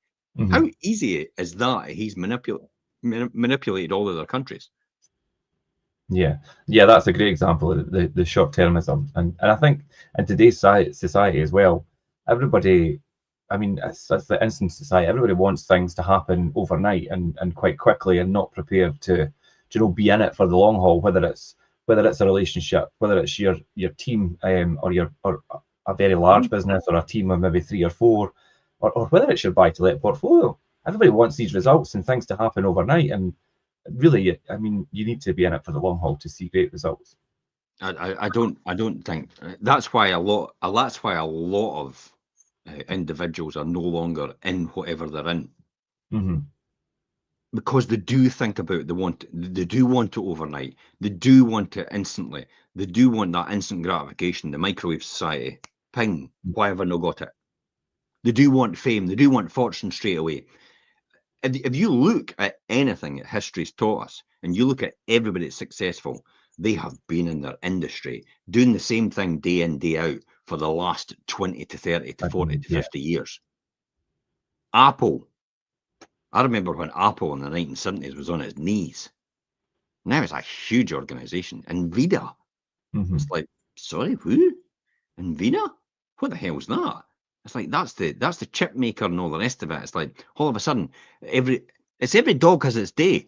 How easy is that? He's manipulated all other countries. Yeah, that's a great example of the short-termism. And I think in today's society as well, everybody, I mean, it's the instant society. Everybody wants things to happen overnight and quite quickly, and not prepared to be in it for the long haul. Whether it's a relationship, whether it's your team, or a very large business, or a team of maybe 3 or 4, or whether it's your buy-to-let portfolio. Everybody wants these results and things to happen overnight. And really, I mean, you need to be in it for the long haul to see great results. I don't think that's why a lot of individuals are no longer in whatever they're in, because they do think about they do want it overnight, they do want it instantly, they do want that instant gratification, the microwave society, ping, why have I not got it? They do want fame, they do want fortune straight away. If you look at anything that history's taught us, and you look at everybody that's successful, they have been in their industry doing the same thing day in, day out for the last 20 to 30 to 40 to 50 years. Apple. I remember when Apple in the 1970s was on its knees. Now it's a huge organization. Nvidia. It's like, sorry, who? Nvidia? What the hell's that? It's like, that's the chip maker and all the rest of it. It's like, all of a sudden, every dog has its day.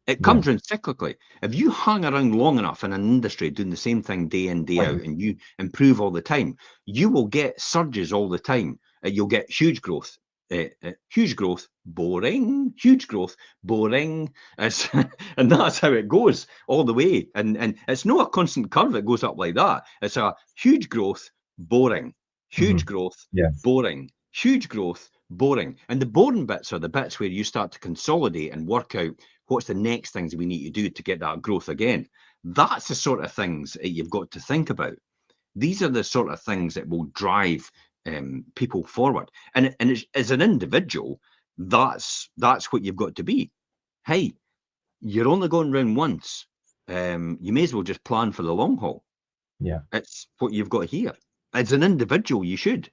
It comes around cyclically. If you hang around long enough in an industry doing the same thing day in, day out, and you improve all the time, you will get surges all the time. You'll get huge growth. Boring. Huge growth, boring. And that's how it goes all the way. And it's not a constant curve that goes up like that. It's a huge growth, boring. Huge growth, boring. Huge growth, boring. And the boring bits are the bits where you start to consolidate and work out what's the next things we need to do to get that growth again. That's the sort of things that you've got to think about. These are the sort of things that will drive people forward. And as an individual, that's what you've got to be. Hey, you're only going round once. You may as well just plan for the long haul. Yeah, it's what you've got here. As an individual, you should.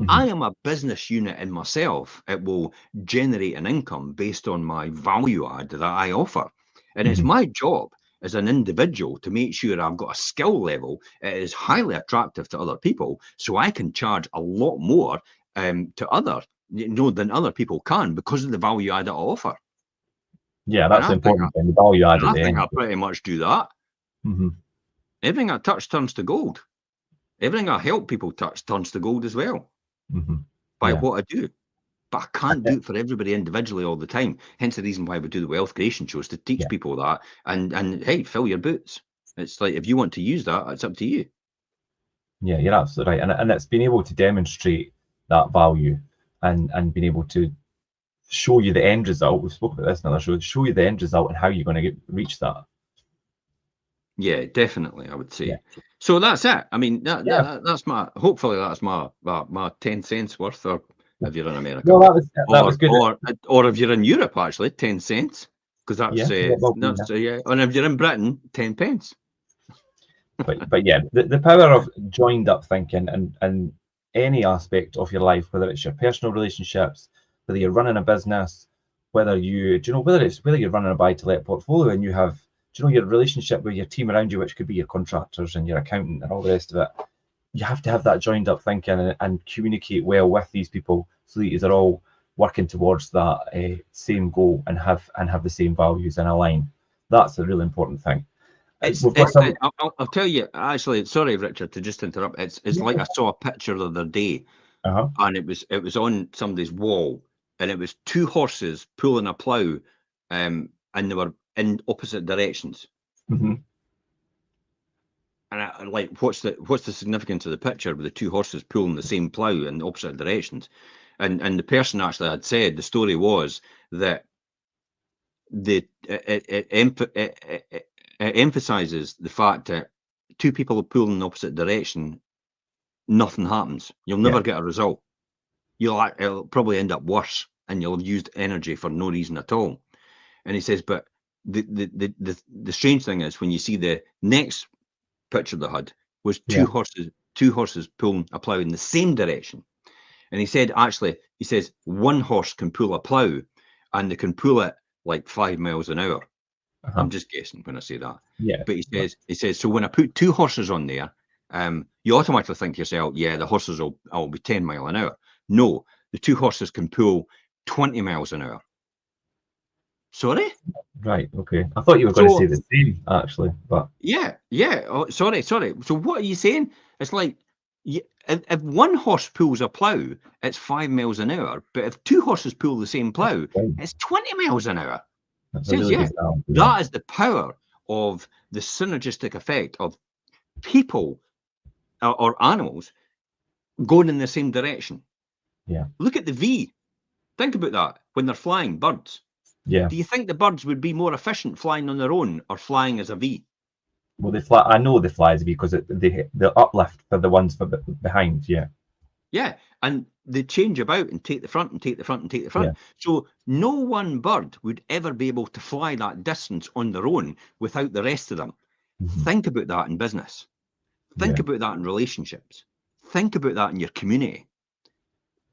I am a business unit in myself. It will generate an income based on my value add that I offer. And it's my job as an individual to make sure I've got a skill level, it is highly attractive to other people, so I can charge a lot more to other, than other people can, because of the value add that I offer. Yeah, that's the important thing, the value add at the end. I pretty much do that. Everything I touch turns to gold. Everything I help people touch turns to gold as well, by what I do. But I can't do it for everybody individually all the time. Hence the reason why we do the wealth creation shows, to teach people that. And hey, fill your boots. It's like, if you want to use that, it's up to you. Yeah, you're absolutely right. And it's being able to demonstrate that value and being able to show you the end result. We spoke about this in another show. Show you the end result and how you're going to reach that. Yeah, definitely, I would say. Yeah. So that's it. I mean, that's my. Hopefully, that's my 10 cents worth. Or if you're in America, no, that was good. Or if you're in Europe, actually, 10 cents, because that's yeah. And if you're in Britain, 10 pence. but yeah, the power of joined up thinking and any aspect of your life, whether it's your personal relationships, whether you're running a business, whether you're running a buy-to-let portfolio and you have, your relationship with your team around you, which could be your contractors and your accountant and all the rest of it, you have to have that joined up thinking and communicate well with these people so that you're all working towards that same goal and have the same values and align. That's a really important thing. I'll tell you, actually, sorry, Richard, to just interrupt. It's like I saw a picture the other day, and it was on somebody's wall, and it was 2 horses pulling a plough, and they were in opposite directions. And I like, what's the significance of the picture with the 2 horses pulling the same plough in opposite directions? And the person actually had said, the story was that it emphasizes the fact that 2 people pulling in the opposite direction, nothing happens. You'll never get a result. It'll probably end up worse, and you'll have used energy for no reason at all. And he says, but the strange thing is, when you see the next picture they had was 2 horses pulling a plough in the same direction. And he said, actually, 1 horse can pull a plough, and they can pull it like 5 miles an hour. I'm just guessing when I say that. Yeah. But he says, so when I put 2 horses on there, you automatically think to yourself, yeah, the horses will be 10 miles an hour. No, the 2 horses can pull 20 miles an hour. Sorry? Right, okay. I thought you were going to say the same, actually, but... Yeah. Oh, sorry. So what are you saying? It's like, if 1 horse pulls a plough, it's 5 miles an hour. But if 2 horses pull the same plough, it's 20 miles an hour. Says, that is the power of the synergistic effect of people or animals going in the same direction. Yeah. Look at the V. Think about that. When they're flying, birds. Yeah. Do you think the birds would be more efficient flying on their own or flying as a V? Well, they fly. I know they fly as a V because the uplift for the ones behind. Yeah. Yeah, and they change about and take the front and take the front and take the front. Yeah. So no one bird would ever be able to fly that distance on their own without the rest of them. Think about that in business. Think about that in relationships. Think about that in your community.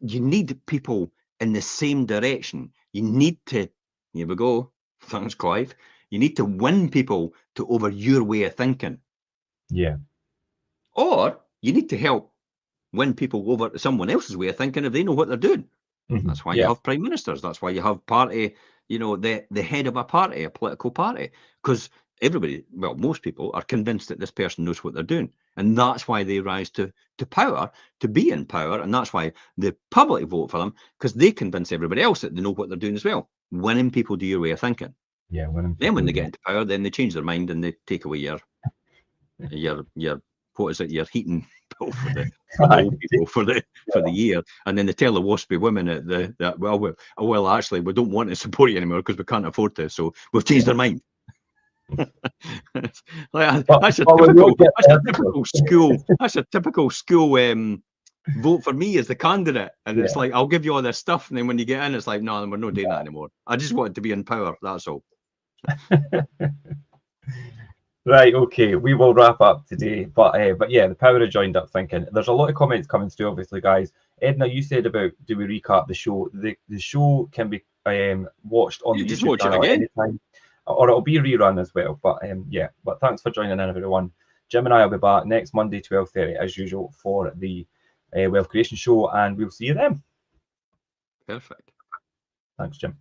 You need people in the same direction. You need to, here we go, thanks, Clive. You need to win people to over your way of thinking. Yeah. Or you need to help win people over to someone else's way of thinking if they know what they're doing. That's why you have prime ministers. That's why you have party, the head of a party, a political party, because everybody, well, most people are convinced that this person knows what they're doing. And that's why they rise to power, to be in power. And that's why the public vote for them, because they convince everybody else that they know what they're doing as well. Winning people to your way of thinking. Yeah. Then when they get into power, then they change their mind and they take away your what is it, your heating bill for the old people for the year, and then they tell the waspy women at well, actually, we don't want to support you anymore because we can't afford this, so we've changed our mind. That's a typical school vote for me as the candidate, and it's like, I'll give you all this stuff, and then when you get in, it's like, no, we're not doing that anymore. I just wanted to be in power, that's all. Right, okay, we will wrap up today, but yeah, the power of joined up thinking. There's a lot of comments coming through, obviously, guys. Edna, you said about, do we recap the show? The show can be watched on the YouTube channel at any time. or it'll be a rerun as well. But yeah, but thanks for joining in, everyone. Jim and I will be back next Monday, 12:30 as usual for the Wealth Creation Show, and we'll see you then. Perfect. Thanks, Jim.